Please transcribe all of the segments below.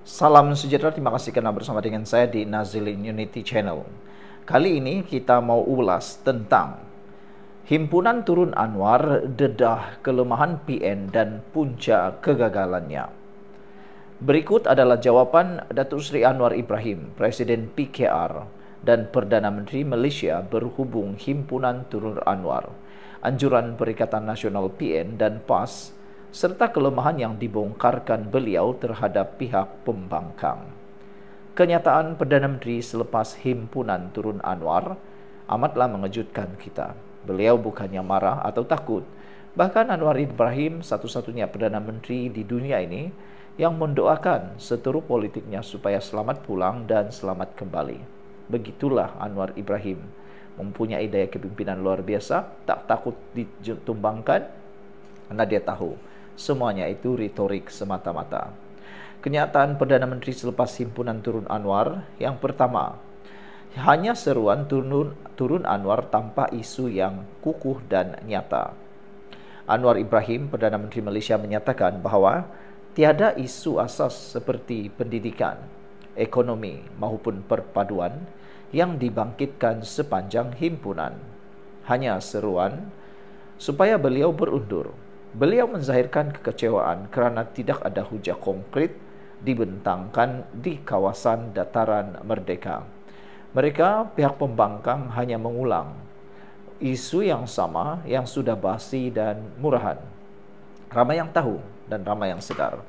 Salam sejahtera, terima kasih karena bersama dengan saya di Nazilin Unity Channel. Kali ini kita mau ulas tentang Himpunan Turun Anwar, dedah kelemahan PN dan punca kegagalannya. Berikut adalah jawaban Datuk Seri Anwar Ibrahim, Presiden PKR dan Perdana Menteri Malaysia berhubung Himpunan Turun Anwar, anjuran Perikatan Nasional PN dan PAS, serta kelemahan yang dibongkarkan beliau terhadap pihak pembangkang. Kenyataan Perdana Menteri selepas Himpunan Turun Anwar amatlah mengejutkan kita. Beliau bukannya marah atau takut. Bahkan Anwar Ibrahim satu-satunya Perdana Menteri di dunia ini yang mendoakan seteru politiknya supaya selamat pulang dan selamat kembali. Begitulah Anwar Ibrahim, mempunyai daya kepimpinan luar biasa, tak takut ditumbangkan karena dia tahu semuanya itu retorik semata-mata. Kenyataan Perdana Menteri selepas Himpunan Turun Anwar, yang pertama, hanya seruan turun Anwar tanpa isu yang kukuh dan nyata. Anwar Ibrahim, Perdana Menteri Malaysia, menyatakan bahawa tiada isu asas seperti pendidikan, ekonomi maupun perpaduan yang dibangkitkan sepanjang himpunan. Hanya seruan supaya beliau berundur. Beliau menzahirkan kekecewaan kerana tidak ada hujah konkret dibentangkan di kawasan dataran merdeka. Mereka, pihak pembangkang, hanya mengulang isu yang sama yang sudah basi dan murahan. Ramai yang tahu dan ramai yang sedar.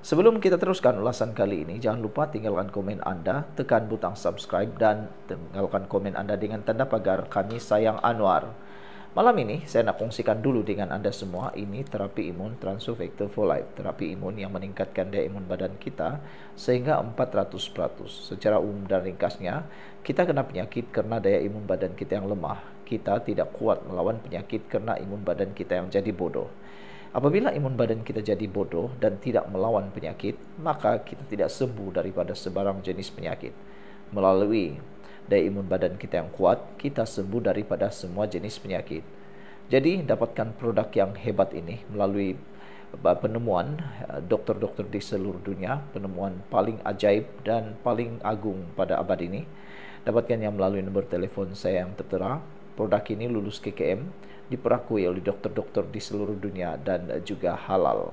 Sebelum kita teruskan ulasan kali ini, jangan lupa tinggalkan komen Anda, tekan butang subscribe dan tinggalkan komen Anda dengan tanda pagar Kami Sayang Anwar. Malam ini saya nak kongsikan dulu dengan Anda semua, ini terapi imun Transovector for Life, terapi imun yang meningkatkan daya imun badan kita sehingga 400%. Secara umum dan ringkasnya, kita kena penyakit karena daya imun badan kita yang lemah. Kita tidak kuat melawan penyakit karena imun badan kita yang jadi bodoh. Apabila imun badan kita jadi bodoh dan tidak melawan penyakit, maka kita tidak sembuh daripada sebarang jenis penyakit. Melalui daya imun badan kita yang kuat, kita sembuh daripada semua jenis penyakit. Jadi, dapatkan produk yang hebat ini melalui penemuan doktor-doktor di seluruh dunia, penemuan paling ajaib dan paling agung pada abad ini. Dapatkan yang melalui nombor telefon saya yang tertera. Produk ini lulus KKM, diperakui oleh doktor-doktor di seluruh dunia dan juga halal.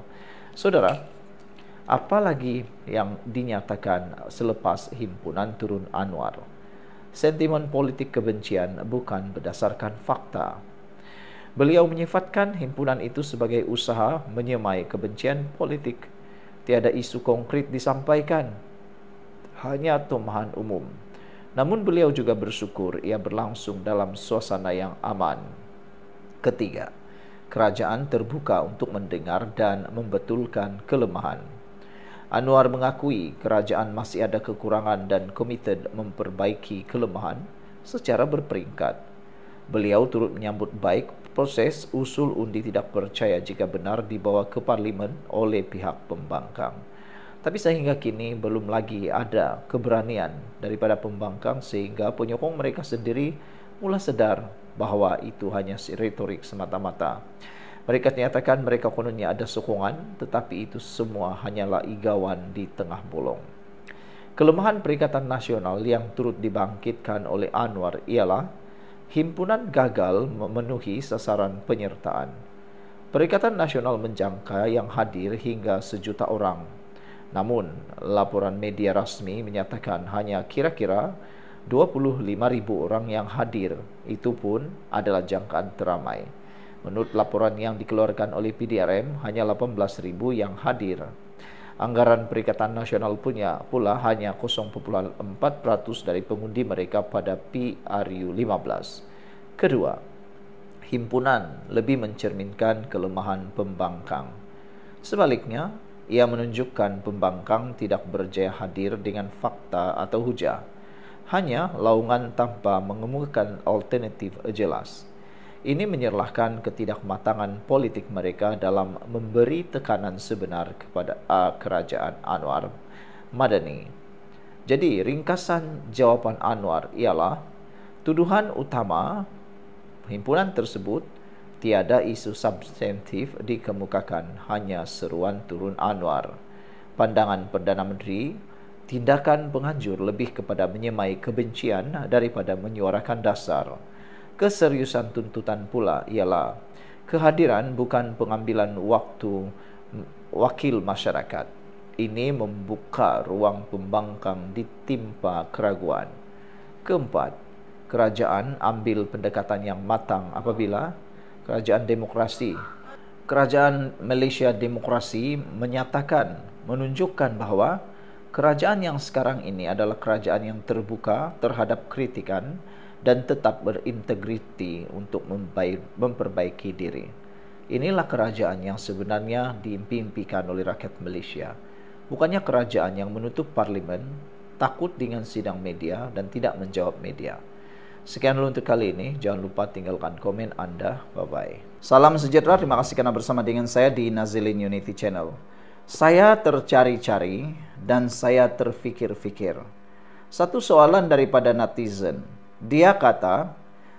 Saudara, apalagi yang dinyatakan selepas Himpunan Turun Anwar? Sentimen politik kebencian bukan berdasarkan fakta. Beliau menyifatkan himpunan itu sebagai usaha menyemai kebencian politik. Tiada isu konkret disampaikan, hanya tumahan umum. Namun beliau juga bersyukur ia berlangsung dalam suasana yang aman. Ketiga, kerajaan terbuka untuk mendengar dan membetulkan kelemahan. Anwar mengakui kerajaan masih ada kekurangan dan komited memperbaiki kelemahan secara berperingkat. Beliau turut menyambut baik proses usul undi tidak percaya jika benar dibawa ke parlimen oleh pihak pembangkang. Tapi sehingga kini belum lagi ada keberanian daripada pembangkang sehingga penyokong mereka sendiri mula sedar bahawa itu hanya retorik semata-mata. Mereka nyatakan mereka kononnya ada sokongan, tetapi itu semua hanyalah igawan di tengah bolong. Kelemahan Perikatan Nasional yang turut dibangkitkan oleh Anwar ialah himpunan gagal memenuhi sasaran penyertaan. Perikatan Nasional menjangka yang hadir hingga 1 juta orang. Namun, laporan media rasmi menyatakan hanya kira-kira 25.000 orang yang hadir. Itu pun adalah jangkaan teramai. Menurut laporan yang dikeluarkan oleh PDRM, hanya 18.000 yang hadir. Anggaran Perikatan Nasional pula hanya 0,4% dari pengundi mereka pada PRU15. Kedua, himpunan lebih mencerminkan kelemahan pembangkang. Sebaliknya, ia menunjukkan pembangkang tidak berjaya hadir dengan fakta atau hujah, hanya laungan tanpa mengemukakan alternatif jelas. Ini menyerlahkan ketidakmatangan politik mereka dalam memberi tekanan sebenar kepada kerajaan Anwar Madani. Jadi, ringkasan jawapan Anwar ialah tuduhan utama himpunan tersebut tiada isu substantif dikemukakan, hanya seruan turun Anwar. Pandangan Perdana Menteri, tindakan penganjur lebih kepada menyemai kebencian daripada menyuarakan dasar. Keseriusan tuntutan pula ialah kehadiran bukan pengambilan waktu wakil masyarakat. Ini membuka ruang pembangkang ditimpa keraguan. Keempat, kerajaan ambil pendekatan yang matang apabila kerajaan Malaysia Demokrasi menyatakan, menunjukkan bahawa kerajaan yang sekarang ini adalah kerajaan yang terbuka terhadap kritikan dan tetap berintegriti untuk memperbaiki diri. Inilah kerajaan yang sebenarnya diimpi-impikan oleh rakyat Malaysia. Bukannya kerajaan yang menutup parlimen, takut dengan sidang media dan tidak menjawab media. Sekian dulu untuk kali ini. Jangan lupa tinggalkan komen Anda. Bye-bye. Salam sejahtera. Terima kasih karena bersama dengan saya di Nazilin Unity Channel. Saya tercari-cari dan saya terfikir-fikir. Satu soalan daripada netizen. Dia kata,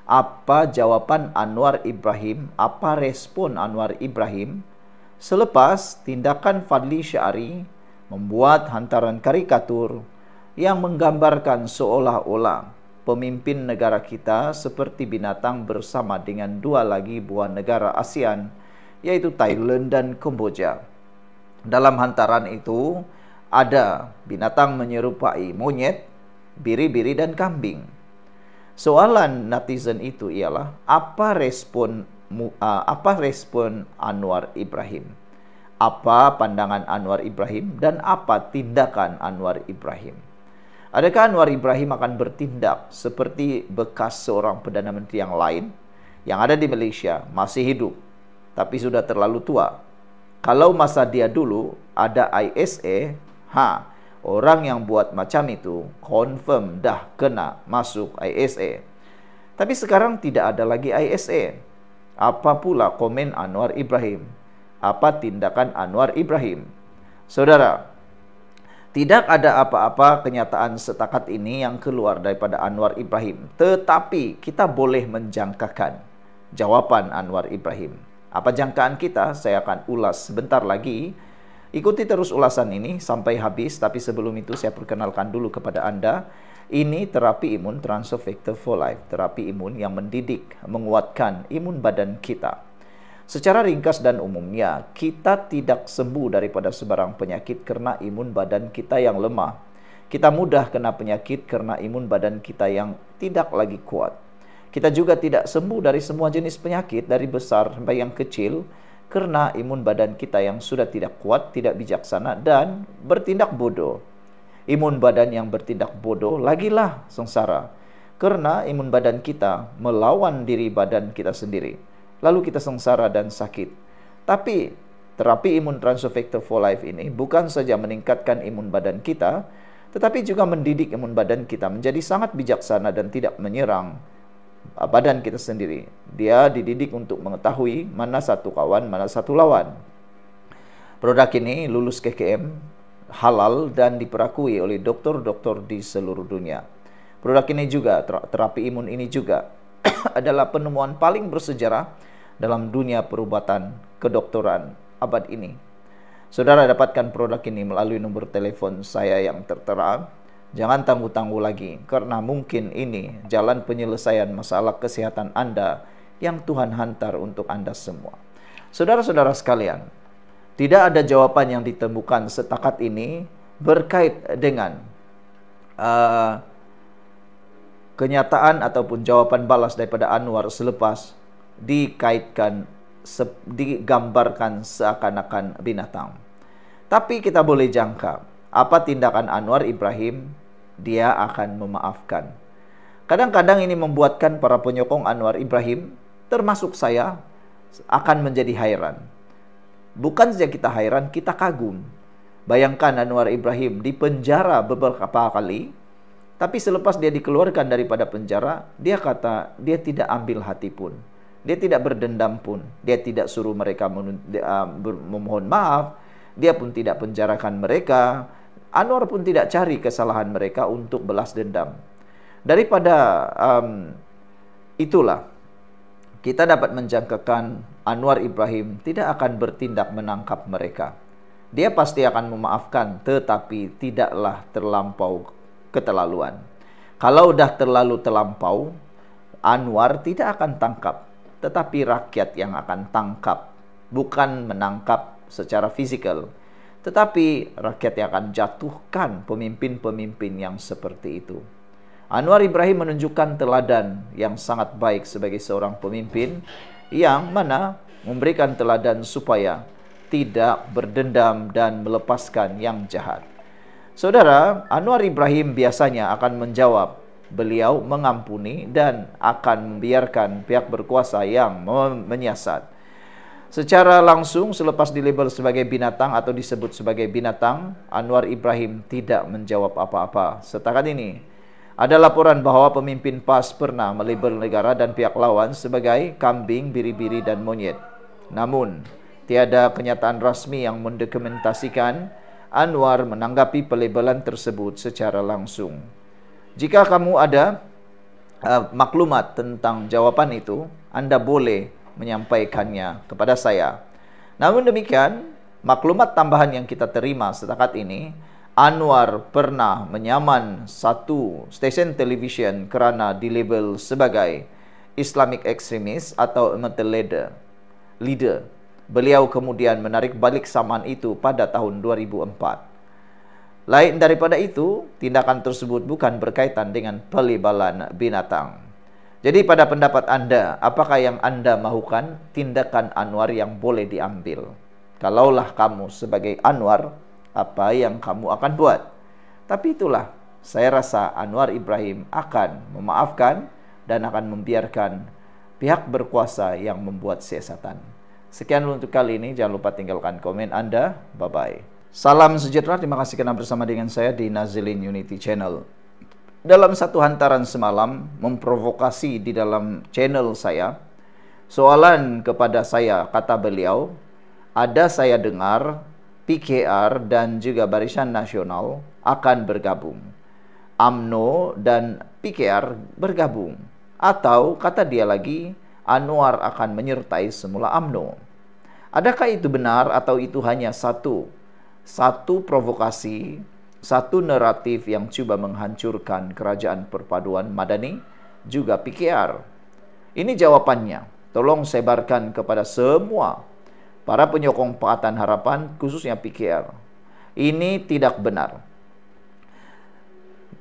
apa jawaban Anwar Ibrahim, apa respon Anwar Ibrahim selepas tindakan Fadli Syari membuat hantaran karikatur yang menggambarkan seolah-olah pemimpin negara kita seperti binatang bersama dengan dua lagi buah negara ASEAN, yaitu Thailand dan Kamboja. Dalam hantaran itu ada binatang menyerupai monyet, biri-biri dan kambing. Soalan netizen itu ialah apa respon Anwar Ibrahim? Apa pandangan Anwar Ibrahim dan apa tindakan Anwar Ibrahim? Adakah Anwar Ibrahim akan bertindak seperti bekas seorang Perdana Menteri yang lain yang ada di Malaysia, masih hidup tapi sudah terlalu tua? Kalau masa dia dulu ada ISA, orang yang buat macam itu confirm dah kena masuk ISA. Tapi sekarang tidak ada lagi ISA. Apa pula komen Anwar Ibrahim? Apa tindakan Anwar Ibrahim? Saudara, tidak ada apa-apa kenyataan setakat ini yang keluar daripada Anwar Ibrahim. Tetapi kita boleh menjangkakan jawapan Anwar Ibrahim. Apa jangkaan kita? Saya akan ulas sebentar lagi. Ikuti terus ulasan ini sampai habis. Tapi sebelum itu saya perkenalkan dulu kepada Anda. Ini terapi imun Transfer Factor for Life. Terapi imun yang mendidik, menguatkan imun badan kita. Secara ringkas dan umumnya, kita tidak sembuh daripada sebarang penyakit karena imun badan kita yang lemah. Kita mudah kena penyakit karena imun badan kita yang tidak lagi kuat. Kita juga tidak sembuh dari semua jenis penyakit, dari besar sampai yang kecil, karena imun badan kita yang sudah tidak kuat, tidak bijaksana, dan bertindak bodoh. Imun badan yang bertindak bodoh lagilah sengsara, karena imun badan kita melawan diri badan kita sendiri. Lalu kita sengsara dan sakit. Tapi terapi imun Transfer Factor for Life ini bukan saja meningkatkan imun badan kita, tetapi juga mendidik imun badan kita menjadi sangat bijaksana dan tidak menyerang badan kita sendiri. Dia dididik untuk mengetahui mana satu kawan, mana satu lawan. Produk ini lulus KKM, halal dan diperakui oleh dokter-dokter di seluruh dunia. Produk ini juga, terapi imun ini juga adalah penemuan paling bersejarah dalam dunia perubatan kedokteran abad ini. Saudara dapatkan produk ini melalui nomor telepon saya yang tertera. Jangan tangguh-tangguh lagi, karena mungkin ini jalan penyelesaian masalah kesehatan Anda yang Tuhan hantar untuk Anda semua. Saudara-saudara sekalian, tidak ada jawaban yang ditemukan setakat ini berkait dengan kenyataan ataupun jawaban balas daripada Anwar selepas digambarkan seakan-akan binatang. Tapi kita boleh jangka, apa tindakan Anwar Ibrahim? Dia akan memaafkan. Kadang-kadang ini membuatkan para penyokong Anwar Ibrahim, termasuk saya, akan menjadi hairan. Bukan saja kita hairan, kita kagum. Bayangkan Anwar Ibrahim dipenjara beberapa kali, tapi selepas dia dikeluarkan daripada penjara, dia kata dia tidak ambil hati pun. Dia tidak berdendam pun. Dia tidak suruh mereka memohon maaf. Dia pun tidak penjarakan mereka. Anwar pun tidak cari kesalahan mereka untuk belas dendam. Daripada itulah, kita dapat menjangkakan Anwar Ibrahim tidak akan bertindak menangkap mereka. Dia pasti akan memaafkan, tetapi tidaklah terlampau keterlaluan. Kalau dah terlalu terlampau, Anwar tidak akan tangkap, tetapi rakyat yang akan tangkap, bukan menangkap secara fisikal, tetapi rakyat yang akan jatuhkan pemimpin-pemimpin yang seperti itu. Anwar Ibrahim menunjukkan teladan yang sangat baik sebagai seorang pemimpin yang mana memberikan teladan supaya tidak berdendam dan melepaskan yang jahat. Saudara, Anwar Ibrahim biasanya akan menjawab, beliau mengampuni dan akan membiarkan pihak berkuasa yang menyiasat. Secara langsung selepas dilabel sebagai binatang atau disebut sebagai binatang, Anwar Ibrahim tidak menjawab apa-apa. Setakat ini, ada laporan bahwa pemimpin PAS pernah melabel negara dan pihak lawan sebagai kambing, biri-biri, dan monyet. Namun, tiada kenyataan rasmi yang mendokumentasikan Anwar menanggapi pelabelan tersebut secara langsung. Jika kamu ada maklumat tentang jawaban itu, Anda boleh menyampaikannya kepada saya. Namun demikian, maklumat tambahan yang kita terima setakat ini, Anwar pernah menyaman satu stesen televisyen kerana dilabel sebagai Islamic extremist atau amateur leader. Beliau kemudian menarik balik saman itu pada tahun 2004. Lain daripada itu, tindakan tersebut bukan berkaitan dengan pelabelan binatang. Jadi pada pendapat Anda, apakah yang Anda mahukan tindakan Anwar yang boleh diambil? Kalaulah kamu sebagai Anwar, apa yang kamu akan buat? Tapi itulah, saya rasa Anwar Ibrahim akan memaafkan dan akan membiarkan pihak berkuasa yang membuat siasatan. Sekian untuk kali ini, jangan lupa tinggalkan komen Anda. Bye-bye. Salam sejahtera, terima kasih kerana bersama dengan saya di Nazilin Unity Channel. Dalam satu hantaran semalam, memprovokasi di dalam channel saya, soalan kepada saya, kata beliau, ada saya dengar PKR dan juga Barisan Nasional akan bergabung. UMNO dan PKR bergabung. Atau kata dia lagi, Anwar akan menyertai semula UMNO. Adakah itu benar atau itu hanya satu provokasi, satu naratif yang cuba menghancurkan kerajaan perpaduan Madani juga PKR? Ini jawabannya. Tolong sebarkan kepada semua para penyokong Pakatan Harapan, khususnya PKR. Ini tidak benar.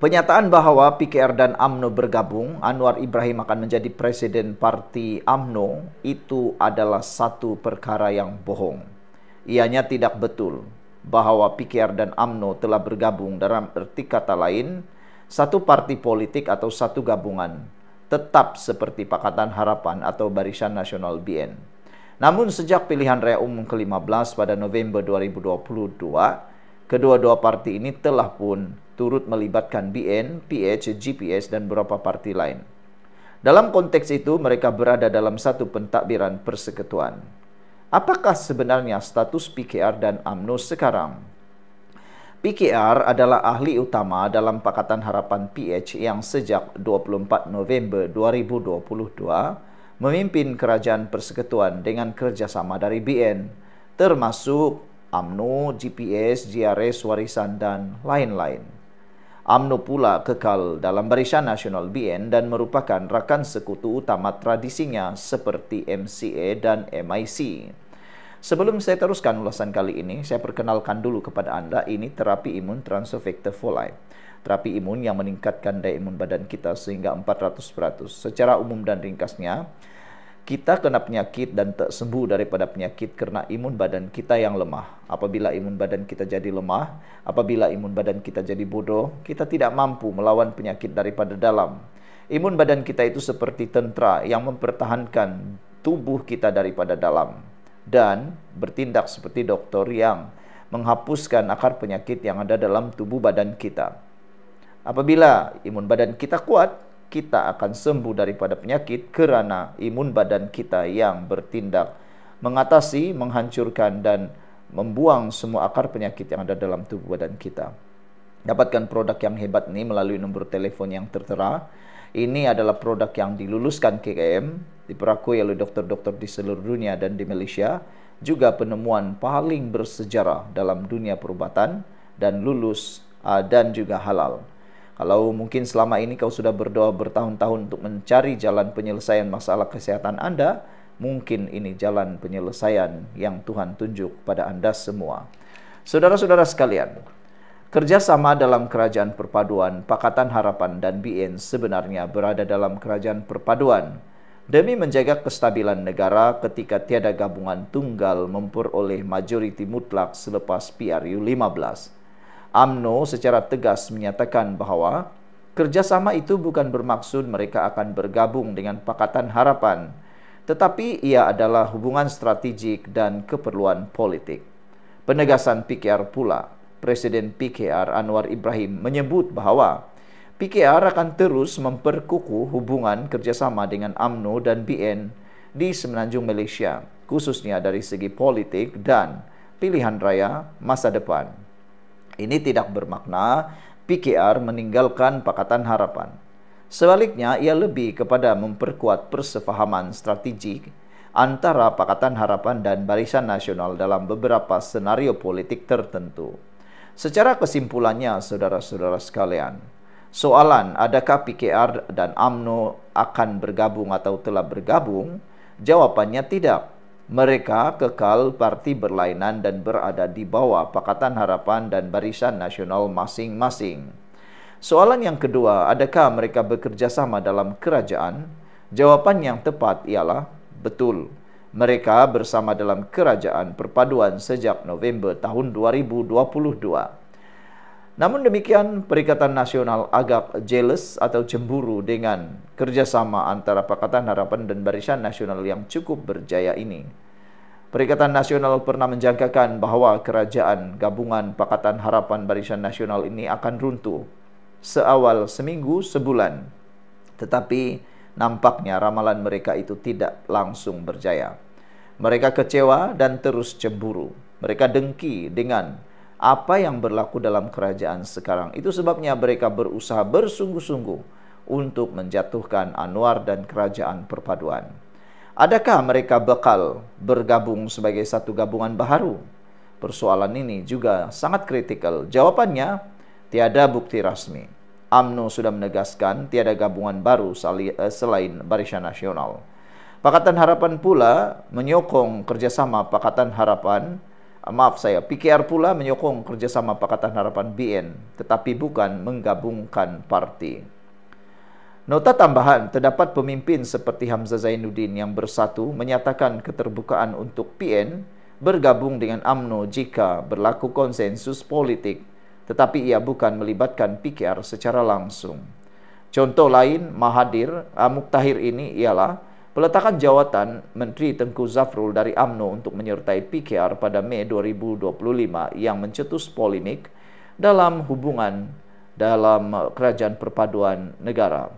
Penyataan bahawa PKR dan UMNO bergabung, Anwar Ibrahim akan menjadi presiden parti UMNO, itu adalah satu perkara yang bohong. Ianya tidak betul bahawa PKR dan UMNO telah bergabung. Dalam arti kata lain, satu parti politik atau satu gabungan tetap seperti Pakatan Harapan atau Barisan Nasional BN. Namun sejak pilihan raya umum ke-15 pada November 2022, kedua-dua parti ini telah pun turut melibatkan BN, PH, GPS dan beberapa parti lain. Dalam konteks itu, mereka berada dalam satu pentadbiran persekutuan. Apakah sebenarnya status PKR dan UMNO sekarang? PKR adalah ahli utama dalam Pakatan Harapan PH yang sejak 24 November 2022 memimpin kerajaan persekutuan dengan kerjasama dari BN, termasuk UMNO, GPS, GRS, Warisan, dan lain-lain. UMNO pula kekal dalam Barisan Nasional BN dan merupakan rakan sekutu utama tradisinya seperti MCA dan MIC. Sebelum saya teruskan ulasan kali ini, saya perkenalkan dulu kepada Anda, ini terapi imun Transfer Factor for Life. Terapi imun yang meningkatkan daya imun badan kita sehingga 400%. Secara umum dan ringkasnya, kita kena penyakit dan tak sembuh daripada penyakit kerana imun badan kita yang lemah. Apabila imun badan kita jadi lemah, apabila imun badan kita jadi bodoh, kita tidak mampu melawan penyakit daripada dalam. Imun badan kita itu seperti tentera yang mempertahankan tubuh kita daripada dalam dan bertindak seperti doktor yang menghapuskan akar penyakit yang ada dalam tubuh badan kita. Apabila imun badan kita kuat, kita akan sembuh daripada penyakit kerana imun badan kita yang bertindak mengatasi, menghancurkan dan membuang semua akar penyakit yang ada dalam tubuh badan kita. Dapatkan produk yang hebat ini melalui nombor telefon yang tertera. Ini adalah produk yang diluluskan KKM, diperakui oleh doktor-doktor di seluruh dunia dan di Malaysia. juga penemuan paling bersejarah dalam dunia perubatan dan lulus dan juga halal. Kalau mungkin selama ini kau sudah berdoa bertahun-tahun untuk mencari jalan penyelesaian masalah kesehatan Anda, mungkin ini jalan penyelesaian yang Tuhan tunjuk pada Anda semua. Saudara-saudara sekalian, kerjasama dalam Kerajaan Perpaduan, Pakatan Harapan dan BN sebenarnya berada dalam Kerajaan Perpaduan demi menjaga kestabilan negara ketika tiada gabungan tunggal memperoleh majoriti mutlak selepas PRU 15. UMNO secara tegas menyatakan bahawa kerjasama itu bukan bermaksud mereka akan bergabung dengan Pakatan Harapan, tetapi ia adalah hubungan strategik dan keperluan politik. Penegasan PKR pula, Presiden PKR Anwar Ibrahim menyebut bahawa PKR akan terus memperkukuh hubungan kerjasama dengan UMNO dan BN di Semenanjung Malaysia, khususnya dari segi politik dan pilihan raya masa depan. Ini tidak bermakna PKR meninggalkan Pakatan Harapan. Sebaliknya, ia lebih kepada memperkuat persefahaman strategik antara Pakatan Harapan dan Barisan Nasional dalam beberapa senario politik tertentu. Secara kesimpulannya, saudara-saudara sekalian, soalan adakah PKR dan UMNO akan bergabung atau telah bergabung? Jawabannya tidak. Mereka kekal parti berlainan dan berada di bawah Pakatan Harapan dan Barisan Nasional masing-masing. Soalan yang kedua, adakah mereka bekerja sama dalam kerajaan? Jawapan yang tepat ialah betul. Mereka bersama dalam Kerajaan Perpaduan sejak November tahun 2022. Namun demikian, Perikatan Nasional agak jealous atau cemburu dengan kerjasama antara Pakatan Harapan dan Barisan Nasional yang cukup berjaya ini. Perikatan Nasional pernah menjangkakan bahawa kerajaan gabungan Pakatan Harapan Barisan Nasional ini akan runtuh seawal seminggu sebulan. Tetapi nampaknya ramalan mereka itu tidak langsung berjaya. Mereka kecewa dan terus cemburu. Mereka dengki dengan apa yang berlaku dalam kerajaan sekarang. Itu sebabnya mereka berusaha bersungguh-sungguh untuk menjatuhkan Anwar dan Kerajaan Perpaduan. Adakah mereka bakal bergabung sebagai satu gabungan baharu? Persoalan ini juga sangat kritikal. Jawabannya, tiada bukti rasmi. UMNO sudah menegaskan tiada gabungan baru selain Barisan Nasional. Pakatan Harapan pula menyokong kerjasama PKR pula menyokong kerjasama Pakatan Harapan BN, tetapi bukan menggabungkan parti. Nota tambahan, terdapat pemimpin seperti Hamzah Zainuddin yang bersatu menyatakan keterbukaan untuk PN bergabung dengan UMNO jika berlaku konsensus politik, tetapi ia bukan melibatkan PKR secara langsung. Contoh lain Mahathir Muktahir ini ialah peletakan jawatan Menteri Tengku Zafrul dari UMNO untuk menyertai PKR pada Mei 2025 yang mencetus polemik dalam hubungan dalam Kerajaan Perpaduan Negara.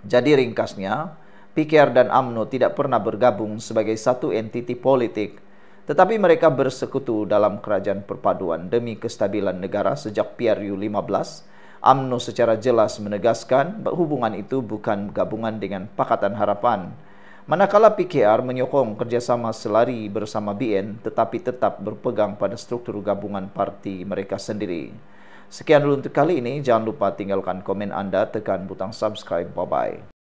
Jadi ringkasnya, PKR dan UMNO tidak pernah bergabung sebagai satu entiti politik, tetapi mereka bersekutu dalam Kerajaan Perpaduan demi kestabilan negara sejak PRU 15. UMNO secara jelas menegaskan hubungan itu bukan gabungan dengan Pakatan Harapan, manakala PKR menyokong kerjasama selari bersama BN tetapi tetap berpegang pada struktur gabungan parti mereka sendiri. Sekian dulu untuk kali ini. Jangan lupa tinggalkan komen Anda, tekan butang subscribe. Bye-bye.